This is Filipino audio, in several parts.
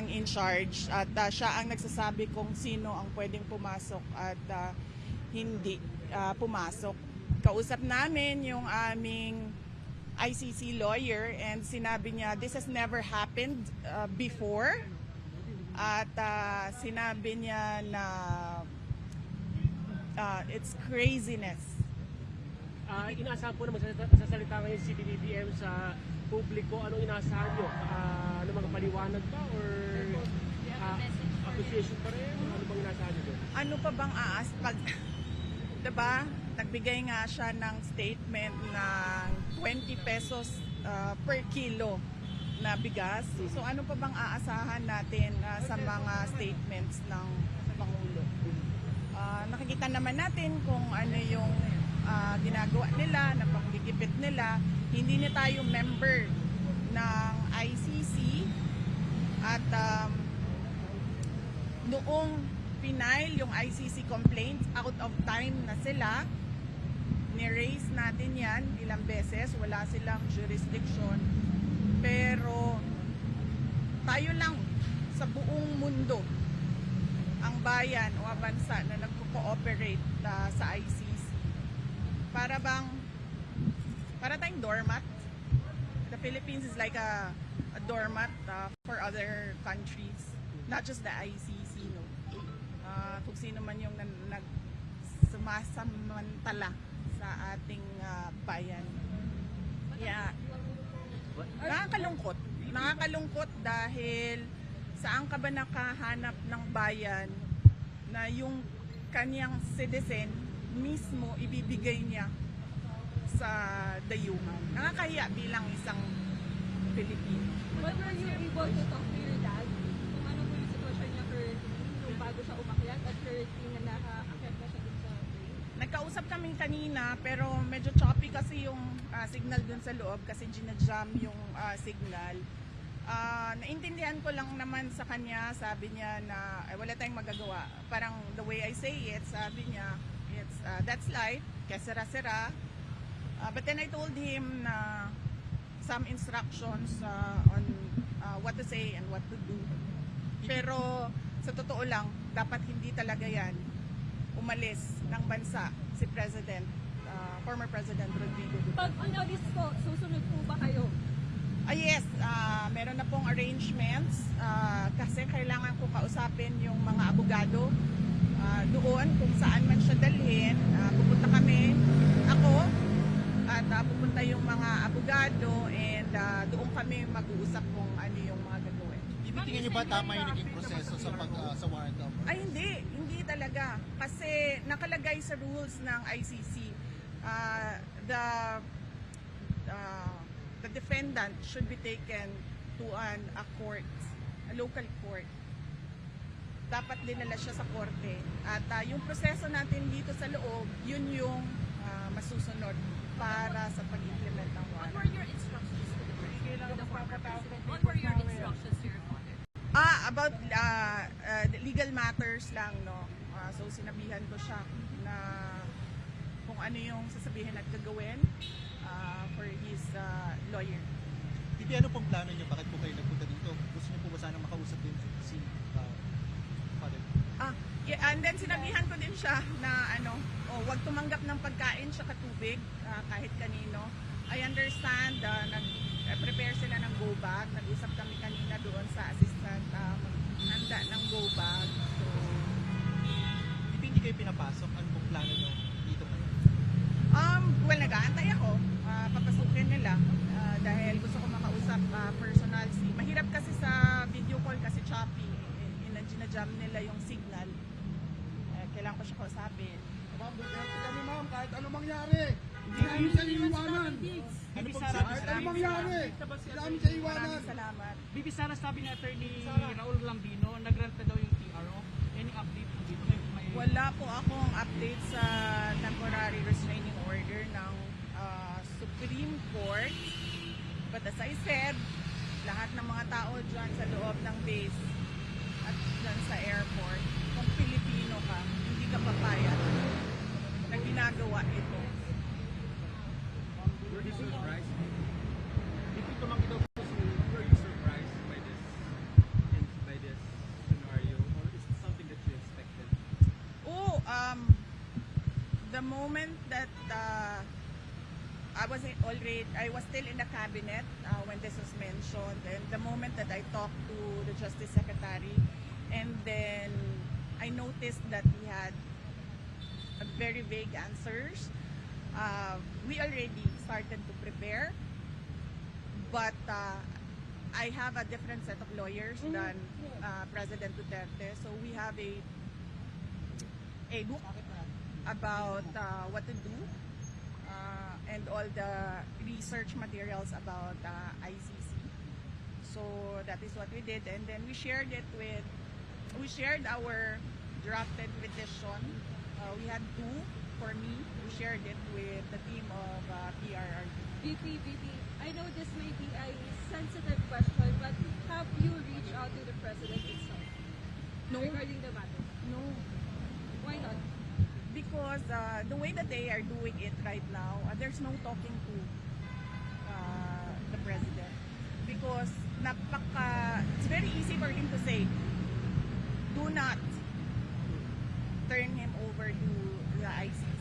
ang in charge at siya ang nagsasabi kung sino ang pwedeng pumasok at hindi pumasok. Kausap namin yung aming ICC lawyer and sinabi niya this has never happened before at sinabi niya na it's craziness. Inaasahan po naman sasalita ngayon si BBM sa publiko. Anong inaasahan nyo? Ano mga paliwanag ba or accusation pa rin? Ano bang inaasahan nyo doon? Ano pa bang diba? Nagbigay nga siya ng statement ng 20 pesos per kilo na bigas. So ano pa bang aasahan natin sa mga statements ng Pangulo? Nakikita naman natin kung ano yung ginagawa nila, na panggigipit nila. Hindi na tayo member ng ICC at noong final yung ICC complaints, out of time na sila. Ni-raise natin yan ilang beses, wala silang jurisdiction. Pero tayo lang sa buong mundo ang bayan o bansa na nagko-cooperate sa ICC. Para tayong doormat. The Philippines is like a doormat for other countries, not just the ICC. No? Kung sino man yung sumasamantala sa ating bayan. Yeah. Nakakalungkot dahil saan ka ba nakahanap ng bayan na yung kanyang citizen mismo ibibigay niya sa dayuhan. Nakakahiya bilang isang Pilipino. But were you able to talk to your dad kung ano po yung sitwasyon niya currently nung bago siya umakyat at currently na nakaakyat na siya dun sa train? Nagkausap kami kanina pero medyo choppy kasi yung signal dun sa loob kasi ginajam yung signal. Naintindihan ko lang naman sa kanya, sabi niya na wala tayong magagawa. Parang the way I say it, sabi niya, that's life, kaya sira-sira. But then I told him na some instructions on what to say and what to do. Pero sa totoo lang, dapat hindi talaga yan umalis ng bansa si President, former President Rodrigo Duterte. Pag unalis po, susunod po ba kayo? Yes, meron na pong arrangements kasi kailangan ko kausapin yung mga abogado doon kung saan man siya dalhin. Pupunta kami, ako, at pupunta yung mga abogado and doon kami mag-uusap kung ano yung mga gagawin. Tingin niyo ba tama yung naging proseso sa warrant of arrest? Ay hindi talaga. Kasi nakalagay sa rules ng ICC, the defendant should be taken to a court, a local court. Dapat dinala siya sa korte. At yung proseso natin dito sa loob, yun yung masusunod para sa pag-implement ng What warrant. were your instructions to the former president? What were your instructions to your father? About legal matters lang, no. So sinabihan ko siya na kung ano yung sasabihin at gagawin for his lawyer. Hindi, ano pong plano niyo? Bakit po kayo nagpunta dito? Gusto niyo po ba sanang makausap din si father? Yeah, and then sinabihan ko din siya na wag tumanggap ng pagkain sa katubig kahit kanino. I understand nag-prepare sila ng go bag. Nag-usap kami kanina doon sa assistant handa ng go bag. So, Hindi kayo pinapasok? Ano pong plano niyo dito ngayon? well, nag-aantay ako. Papasukin nila dahil gusto ko makausap personal. Mahirap kasi sa video call kasi choppy. Ginajam nila yung signal. Kailangan ko siya kausapin. Ma'am, Duterte kami ma'am, kahit ano mangyari. Hindi namin siya iiwanan. Ano pong Kahit ano mangyari. Hindi namin siya iiwanan. Maraming salamat. Bibi Sara, sabi ni Attorney Raul Lambino, nagrant na daw yung TRO. Any update po dito? Wala po akong update sa temporary restraining order ng Supreme Court. But as I said, lahat ng mga tao dyan sa loob ng base at dyan sa airport, kung Pilipino ka, hindi ka papayag na ginagawa ito. Were you surprised? Did you tumanggi daw po si, were you surprised by this, by moment that I was still in the cabinet when this was mentioned, and the moment that I talked to the Justice Secretary, and then I noticed that he had very vague answers. We already started to prepare, but I have a different set of lawyers than President Duterte, so we have a book about what to do and all the research materials about ICC. So that is what we did, and then we shared our drafted petition. We had two for me. We shared it with the team of PRRD. VP, I know this may be a sensitive question, but have you reached out to the President itself No. regarding the matter? No, Why not? because the way that they are doing it right now, there's no talking to the president, because it's very easy for him to say, do not turn him over to the ICC.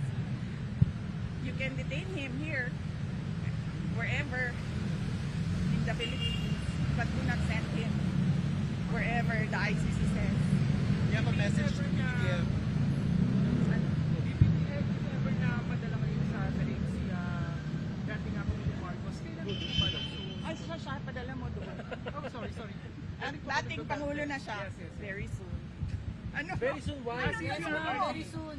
You can detain him here, wherever in the Philippines, but do not send him wherever the ICC says. You have a message to BBM. BBM, if ever na madala kayo sa daig si dating ako ni Marcos, kailan po ba so? Ay, siya, padala mo doon. Oh, sorry. Dating Pangulo na siya, very soon. Ano? Very soon, why? Yes, Very soon.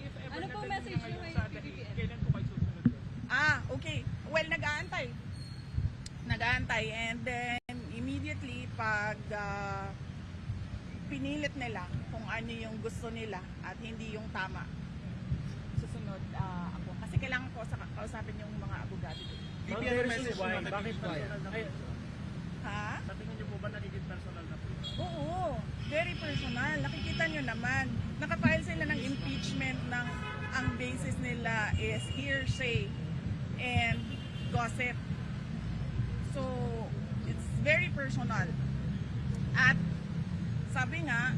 If ever Ano pong nadala message niya niyo ngayon kay sa daig, BBM? kailan po kayo susunod doon? Okay. Well, nag-aantay. And then, immediately, pag pinilit nila kung ano yung gusto nila at hindi yung tama, susunod ako. Kasi kailangan ko kausapin yung mga abogado dito. Ma'am, BBM very message soon, why? mo kay Bakit why? BBM. Ay, Ha? Sa tingin niyo po ba nagiging personal na po? Oo. Very personal. Nakikita nyo naman. Nakafile sila ng impeachment ng ang basis nila is hearsay and gossip. So, it's very personal. At sabi nga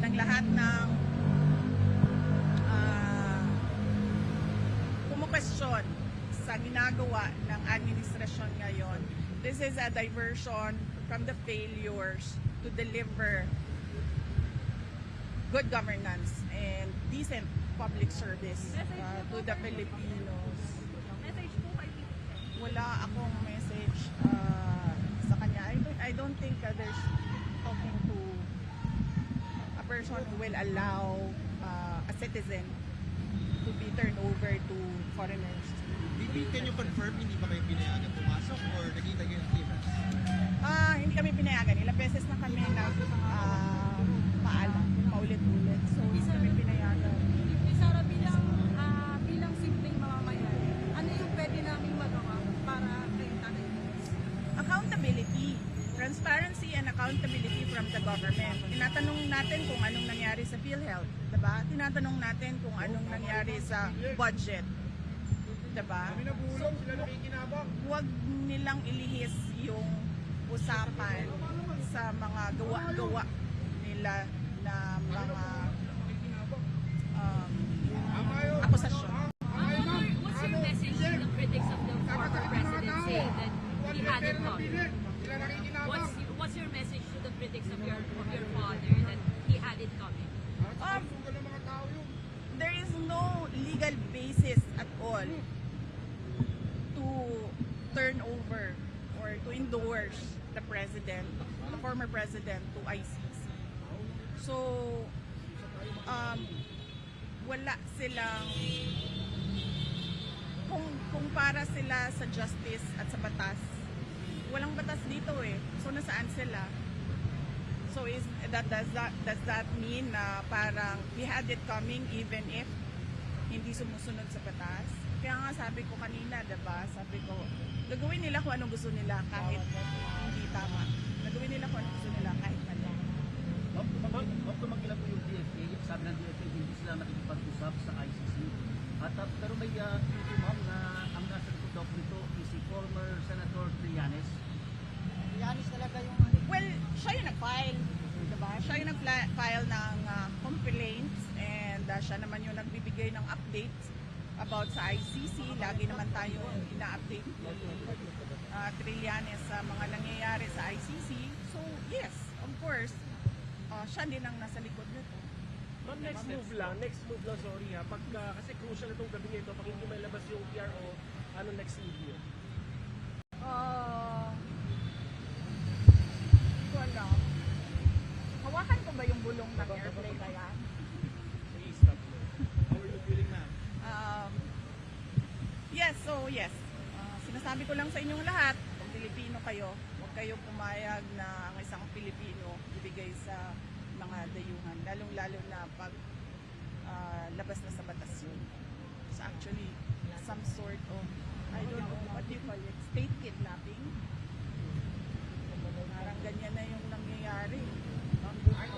ng lahat ng kumukwestiyon sa ginagawa ng administrasyon ngayon, this is a diversion from the failures to deliver good governance and decent public service to the Filipinos. Message po kay BBM. Wala akong message sa kanya. I don't think there's talking to a person who will allow a citizen to be turned over to foreigners. BB, can you confirm hindi ba kayo pinayagan pumasok or naghihintay kayo ng clearance? Hindi kami pinayagan. Ilang beses na kami paalam, paulit-ulit. So, hindi kami pinayagan. Sara, bilang simpleng mamamayan, ano yung pwede namin magawa para kay Tatay Diggs? Accountability. Transparency and accountability from the government. Tinatanong natin kung anong nangyari sa PhilHealth. Diba? Tinatanong natin kung anong nangyari sa budget. Diba? Kami nabulong, sila nakikinabang. Huwag nilang ilihis yung usapan sa mga gawa-gawa nila na mga akusasyon. What's your message to the critics of the former president saying that he had it coming? Sila nakikinabang. What's your message to the critics of your father that he had it coming? Sugal ng mga tao yun. There is no legal basis at all to turn over or to endorse the president, the former president, to ICC. So, wala silang, kung para sila sa justice at sa batas, walang batas dito eh. So, nasaan sila? So, does that mean na parang we had it coming even if hindi sumusunod sa batas? Kaya nga sabi ko kanina, diba? Sabi ko, gagawin nila kung anong gusto nila kahit hindi tama. Gagawin nila kung anong gusto nila kahit mali. Huwag tumagilan po yung DFA. Sabi ng DFA, hindi sila nakikipag-usap sa ICC. Pero may issue, ma'am, na ang nasa likod daw po nito is si former Senator Trillanes. Well, siya yung nag-file. Diba? Siya yung nag-file ng complaints and siya naman yung nagbibigay ng updates about sa ICC. Lagi naman tayo ina-update Trillanes sa mga nangyayari sa ICC. So yes, of course, siya din ang nasa likod nito. Ma'am, next move lang, sorry ha. Kasi crucial itong gabi nito, pag hindi may labas yung PRO, ano next move nyo? Wala. Hawakan ko ba yung bulong ng airplane na yan? I-stop mo. How are you feeling, ma'am? Yes, so yes. Sinasabi ko lang sa inyong lahat, kung Pilipino kayo, huwag kayo pumayag na ang isang Pilipino ibigay sa mga dayuhan. Lalong-lalo na pag labas na sa batas yun. It's actually some sort of, I don't know, what do you call it? State kidnapping? Parang ganyan na yung nangyayari.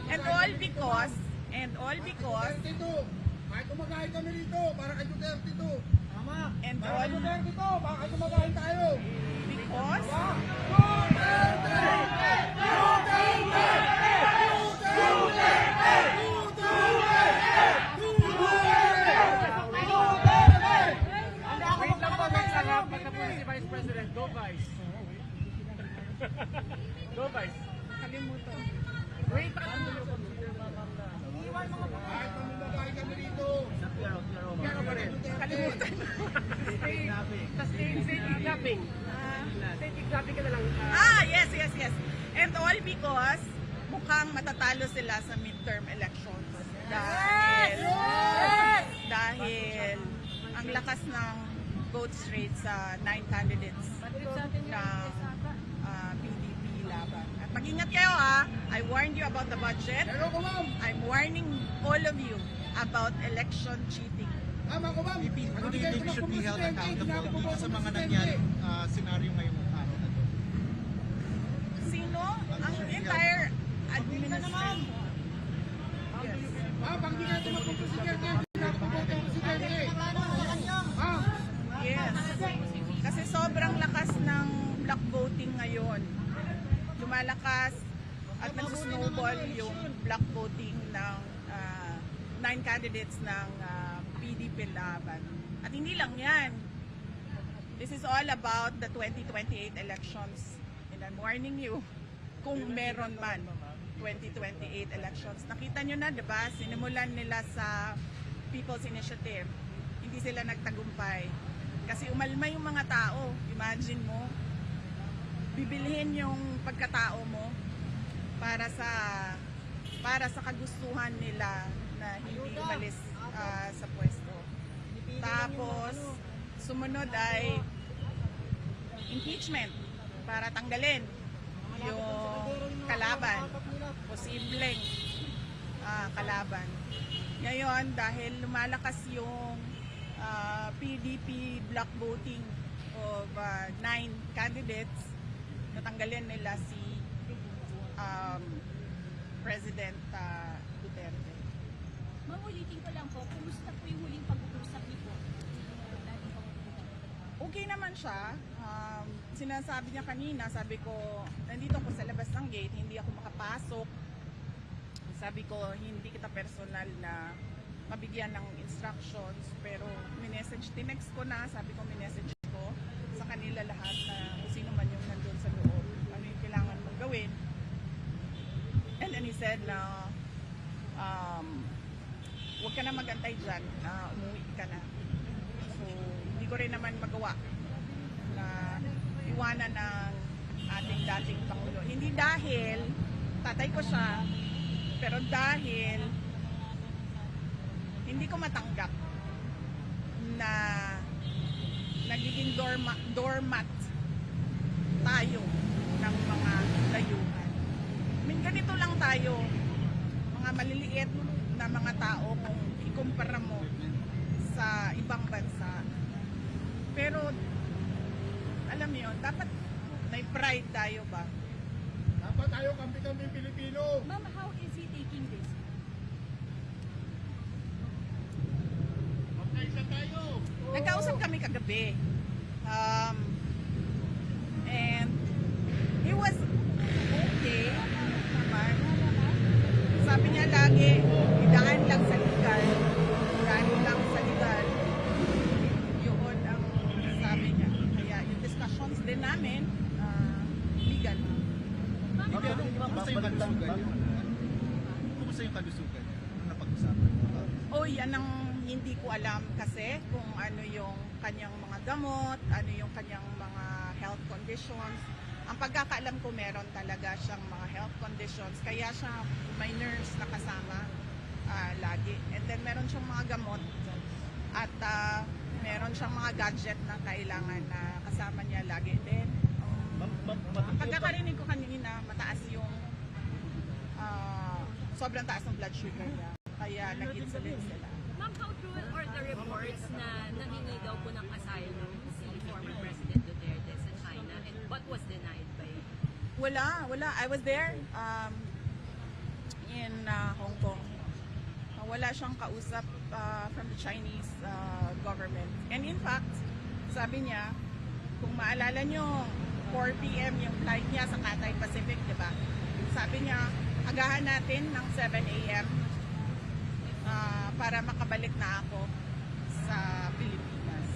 And all because, 32. Kahit kumakain kami dito, para kay Duterte to. Tama. and Para all kay Duterte to, baka kumakain tayo. because, Wait lang po, wait lang ha. Pagka po si Vice President, go Vice. Go Vice. kalimutan. Wait, Kahit kumakain kami dito. Sa PRO, Kaya pa rin. Kalimutan. State kidnapping. State kidnapping ka na lang. Yes. And all because mukhang matatalo sila sa midterm elections. Dahil ang lakas ng vote rate sa 9 candidates ng PDP laban. At mag-ingat kayo I warned you about the budget. Pero ko, ma'am. I'm warning all of you about election cheating. Ma'am, ako, ma'am. VP, ano do you think should be held accountable dito sa mga nangyaring senaryo ngayong araw na to? Sino? Ang entire administration. Yes. Ma'am, pag di ka tumakbo sa Presidente, hindi na ako pupunta sa Presidente. Ma'am. Yes. Kasi sobrang lakas ng block voting ngayon. Lumalakas at nag-snowball yung block voting ng 9 candidates ng PDP laban. At hindi lang yan. This is all about the 2028 elections. And I'm warning you, kung meron man 2028 elections. Nakita nyo na, diba? Sinimulan nila sa People's Initiative. Hindi sila nagtagumpay. Kasi umalma yung mga tao. Imagine mo, bibilhin yung pagkatao mo para sa kagustuhan nila na hindi umalis sa pwesto. Tapos, sumunod ay impeachment para tanggalin yung kalaban, posibleng kalaban. Ngayon, dahil lumalakas yung PDP block voting of 9 candidates, natanggalin nila si President Duterte. Ma'am, ulitin ko lang po, kumusta po yung huling pag-uusap niyo po? Okay naman siya. Sinasabi niya kanina, sabi ko, nandito ako sa labas ng gate, hindi ako makapasok. Sabi ko, hindi kita personal na mabigyan ng instructions, pero tinext ko na, sabi ko, minessage ko sa kanila lahat na kung sino man yung nandun sa loob, ano yung kailangan mong gawin. And then he said na, huwag ka na mag-antay dyan, umuwi ka na. So, hindi ko rin naman magawa na iwanan ng ating dating Pangulo. Hindi dahil tatay ko siya, pero dahil hindi ko matanggap na nagiging doormat tayo ng mga layuhan. I mean, ganito lang tayo, mga maliliit na mga tao kung ikumpara mo sa ibang bansa. Pero, alam mo yun, dapat may pride tayo ba? Dapat tayo kampi-kampi Pilipino. Ma'am, how is he taking this? Magkaisa tayo. Nagkausap kami kagabi. And he was okay naman. Sabi niya lagi, idaan lang sa legal. Idaan lang sa legal. Kumusta yung kalusugan niya? Kumusta yung kalusugan niya? Ano napag-usapan? Oh, yan ang hindi ko alam kasi kung ano yung kanyang mga gamot, ano yung kanyang mga health conditions. Ang pagkakaalam ko meron talaga siyang mga health conditions kaya siya may nurse na kasama lagi. And then meron siyang mga gamot at meron siyang mga gadget na kailangan na kasama niya lagi. And then ang pagkakarinig ko kanina, mataas yung sobrang taas ng blood sugar niya. Kaya nag-insulin sila. Ma'am, how true are the reports na nahingi daw po ng asylum si former President Duterte sa China and what was denied by Wala. I was there in Hong Kong. Wala siyang kausap from the Chinese government. And in fact, sabi niya, kung maalala nyo, 4 p.m. yung flight niya sa Cathay Pacific, di ba? Sabi niya, agahan natin ng 7 a.m. Para makabalik na ako sa Pilipinas.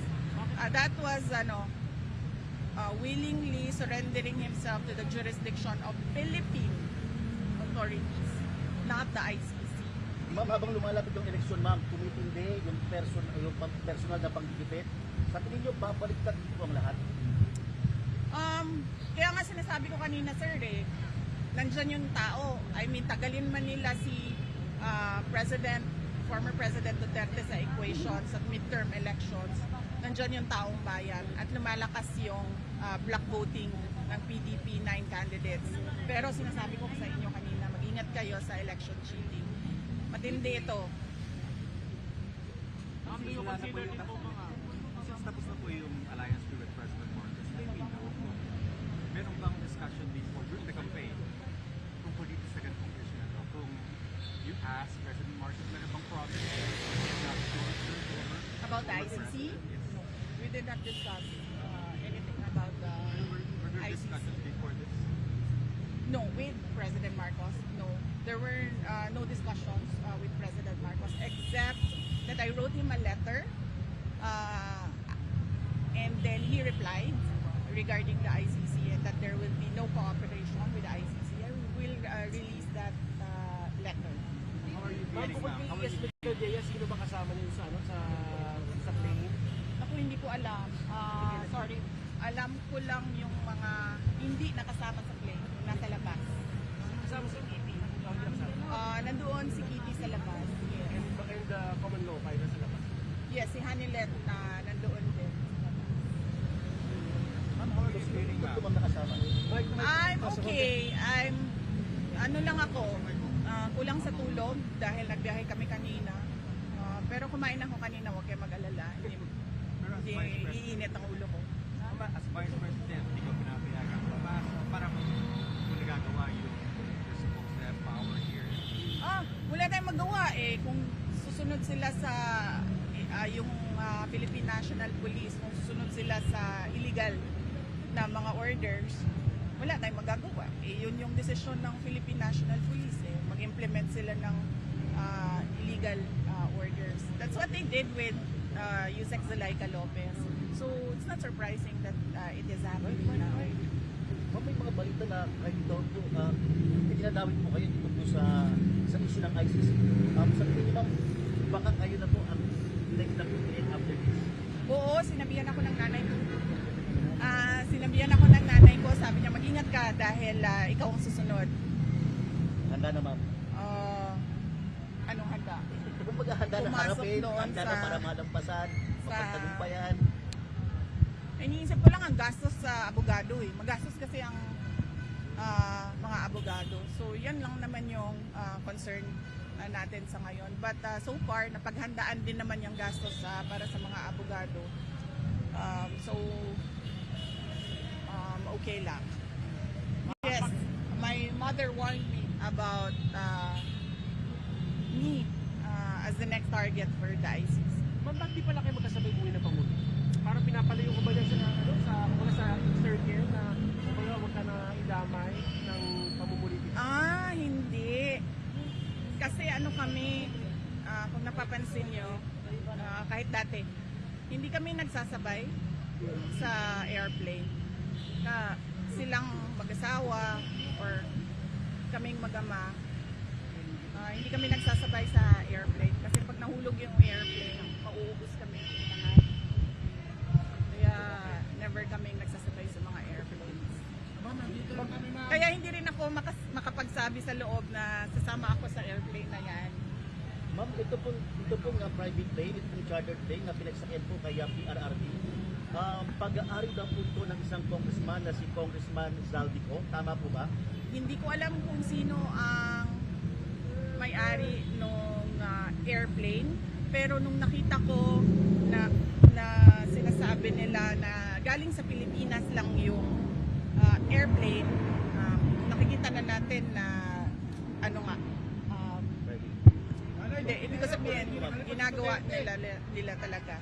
That was willingly surrendering himself to the jurisdiction of Philippine authorities, not the ICC. Ma'am, habang lumalapit yung eleksyon, ma'am, tumitindi yung personal na panggigipit. Sa tingin niyo, babaliktad dito ang lahat? Kaya nga sinasabi ko kanina, sir, nandyan yung tao. I mean, tagalin man nila si former President Duterte sa equation sa midterm elections, nandyan yung taong bayan at lumalakas yung block voting ng PDP 9 candidates. Pero sinasabi ko sa inyo kanina, mag-ingat kayo sa election cheating. Matindi ito. Ma'am, do you consider din po mga Since tapos na po yung alliance with President Marcos, meron bang discussion before during the campaign kung politics sa ganitong issue na to? Kung you ask President Marcos, meron bang process About the ICC, we did not discuss anything about the were there ICC. discussions before this? No, with President Marcos, no. There were no discussions with President Marcos except that I wrote him a letter and then he replied regarding the ICC and that there will be no cooperation with the ICC. I will release that letter. How are you Ma'am, feeling, kung ma'am? How are mag-yes you Mr. Dea, sino ba kasama niyo sa plane? Ako hindi ko alam. Sorry. Alam ko lang yung mga hindi nakasama sa plane, yung nasa labas. Kasama si Kitty. Nandoon si Kitty sa labas. Yes. And the common law kayo sa labas. Yes, si Hanilet na nandoon din. Ma'am, how are you feeling, ma'am? Ito, ma'am, nakasama. I'm okay. Ano lang ako, kulang sa tulog dahil nagbiyahe kami kanina. Pero kumain ako kanina, huwag kayo mag-alala. Pero as Hindi Vice President, iinit ang ulo ko. as Vice President, hindi ko pinapayagan. Para kung nagagawa yung supposed to have power here. Wala tayong magawa eh. Kung susunod sila sa yung Philippine National Police, kung susunod sila sa illegal na mga orders, wala tayong magagawa. Yun yung desisyon ng Philippine National Police. Mag-implement sila ng illegal orders. That's what they did with Yusek Zulaika Lopez. So it's not surprising that it is happening now. Ma'am, may mga balita na kayo daw po, dinadawit po kayo dito po sa issue ng ICC. Sa tingin niyo, ma'am, baka kayo na po ang next na PPN after this? Oo, sinabihan ako ng nanay ko. Sinabihan ako ng nanay ko, sabi niya mag-ingat ka dahil ikaw ang susunod. Handa na, ma'am. Anong handa? Kung paghahanda na Pumasok harapin, doon handa na sa- para malampasan, mapagtagumpayan. Iniisip ko lang ang gastos sa abogado eh. Magastos kasi ang mga abogado. So yan lang naman yung concern natin sa ngayon. But so far, napaghandaan din naman yung gastos para sa mga abogado. Okay lang. Yes, my mother warned me about me as the next target for the ISIS. Ma'am, bakit di pala kayo magkasabay buhay ng Pangulo? Parang pinapalayo ko ba niya sa circle na huwag ka na idamay ng pamumulitis? Hindi. Kasi ano kami, kung napapansin nyo, kahit dati, hindi kami nagsasabay sa airplane. Silang mag-asawa or mag-ama, hindi kami nagsasabay sa airplane. Kasi pag nahulog yung airplane, mauubos kami lahat. Kaya never kami nagsasabay sa mga airplanes. Kaya hindi rin ako makapagsabi sa loob na sasama ako sa airplane na yan. Ma'am, ito pong private plane, ito pong chartered plane na pinagsakyan po kay PRRD. Pag-aari daw po ito ng isang congressman na si Congressman Zaldico. Tama po ba? Hindi ko alam kung sino ang may-ari nung airplane, pero nung nakita ko na sinasabi nila na galing sa Pilipinas lang yung airplane, nakikita na natin na hindi, ibig ko sabihin, ginagawa nila talaga.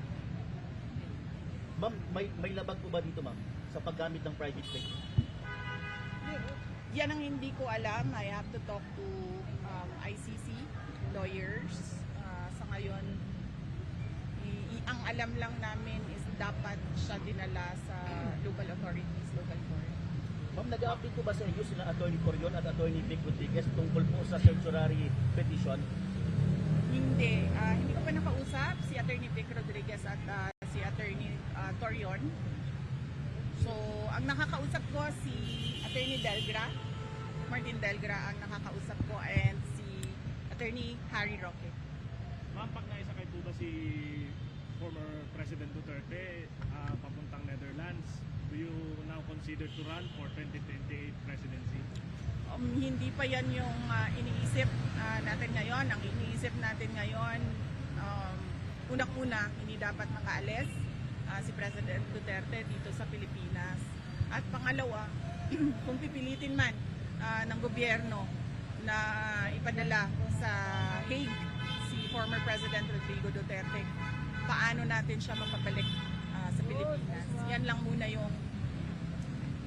Ma'am, may labag po ba dito, ma'am, sa paggamit ng private plane? Yan ang hindi ko alam. I have to talk to ICC lawyers. Sa ngayon, ang alam lang namin is dapat siya dinala sa local authorities, local court. Ma'am, nag-update po ba sa inyo sila Attorney Corion at Attorney Vic Rodriguez tungkol po sa certiorari petition? Hindi ko pa nakausap si Attorney Vic Rodriguez at si Attorney Torion. So, ang nakakausap ko si Attorney Martin Delgra ang nakakausap ko, and si Attorney Harry Roque. Ma'am, pag naisakay po ba si former President Duterte papuntang Netherlands, do you now consider to run for 2028 presidency? Hindi pa yan yung iniisip natin ngayon. Ang iniisip natin ngayon, unang-una, hindi dapat makaalis si President Duterte dito sa Pilipinas. At pangalawa, kung pipilitin man ng gobyerno na ipadala sa Hague si former President Rodrigo Duterte, paano natin siya mapabalik sa Pilipinas? Yan lang muna yung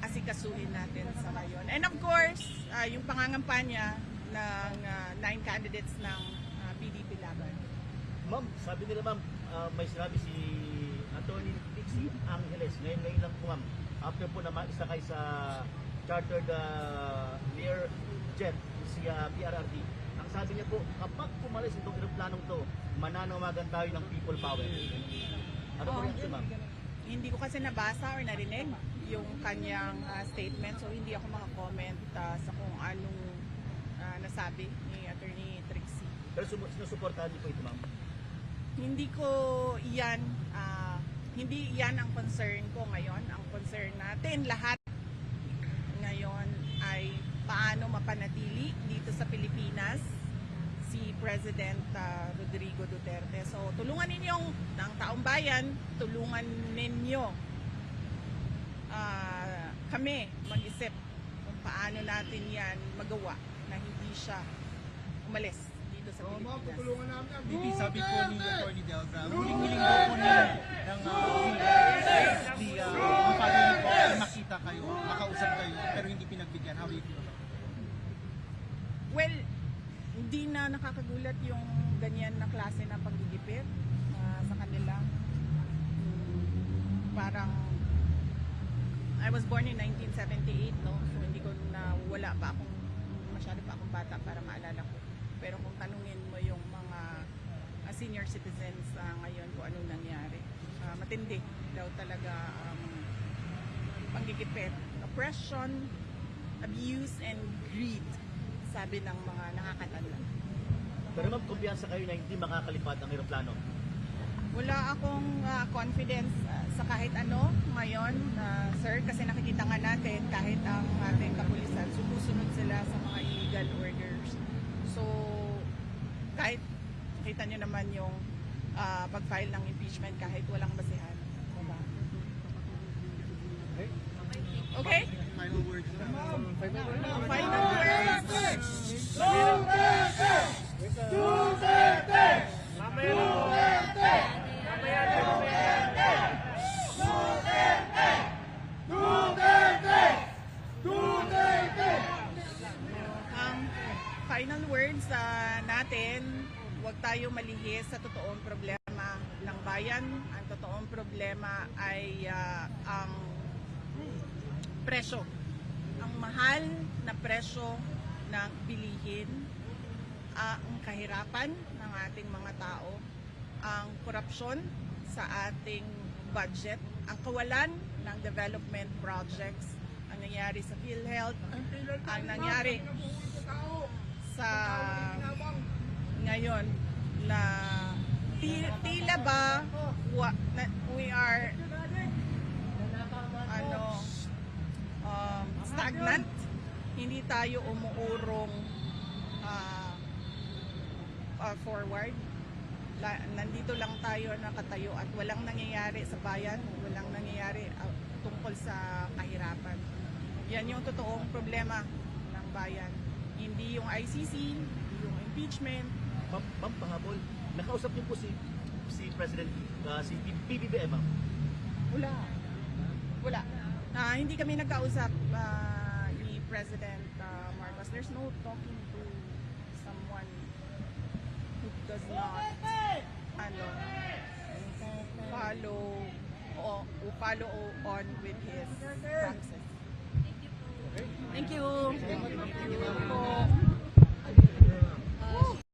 asikasuhin natin sa ngayon. And of course, yung pangangampanya ng 9 candidates ng PDP Laban. Ma'am, sabi nila ma'am, may sinabi si Attorney Dixie Angeles, ngayon lang po ma'am, after po na maisakay sa chartered Lear jet si PRRD, ang sabi niya po, kapag pumalis itong aeroplanong to, mananawagan tayo ng people power. Ano po reaction ma'am? Hindi ko kasi nabasa or narinig yung kanyang statement, so hindi ako makakomment sa kung anong nasabi ni Attorney Trixie. Pero sinusuportahan niyo po ito ma'am? Hindi ko iyan, hindi iyan ang concern ko ngayon. Ang concern natin lahat ngayon ay paano mapanatili dito sa Pilipinas si President Rodrigo Duterte. So tulungan ninyong ng taong bayan, tulungan ninyo kami mag-isip kung paano natin yan magawa na hindi siya umalis dito sa Pilipinas. Tutulungan namin yan. BP, sabi po ni Attorney Delgra, huling-huling daw po niya ng ang family po ay makita kayo, makausap kayo, pero hindi pinagbigyan. How do you feel about it? Well, hindi na nakakagulat yung ganyan na klase na panggigipit sa kanila. Parang I was born in 1978, no? So hindi ko na wala pa akong masyado pa akong bata para maalala ko. Pero kung tanungin mo yung mga senior citizens ngayon kung anong nangyari, matindi daw talaga panggigipit, oppression, abuse, and greed, sabi ng mga nakakatanda. Pero ma'am, kumpiyansa kayo na hindi makakalipad ang aeroplano? Wala akong confidence sa kahit ano ngayon, sir, kasi nakikita nga natin kahit ang ating kapulisan, sumusunod sila sa mga illegal orders. So, kahit kita nyo naman yung pag-file ng impeachment kahit walang basihan. Diba? Okay? Final words na. Final words! Ang final words natin, huwag tayo malihis sa totoong problema ng bayan. Ang totoong problema ay ang presyo. Ang mahal na presyo ng bilihin ang kahirapan ng ating mga tao, ang korupsyon sa ating budget, ang kawalan ng development projects, ang nangyari sa PhilHealth, ang nangyari sa ngayon na tila ba we are stagnant, hindi tayo umuurong forward. Nandito lang tayo nakatayo at walang nangyayari sa bayan, walang nangyayari tungkol sa kahirapan. Yan yung totoong problema ng bayan. Hindi yung ICC, hindi yung impeachment. Ma'am, pahabol. Nakausap niyo po si President, si PBBM, ma'am. Wala. Hindi kami nagkausap ni President Marcos. There's no talking to someone who does not follow on with his promises. Thank you. Thank you po.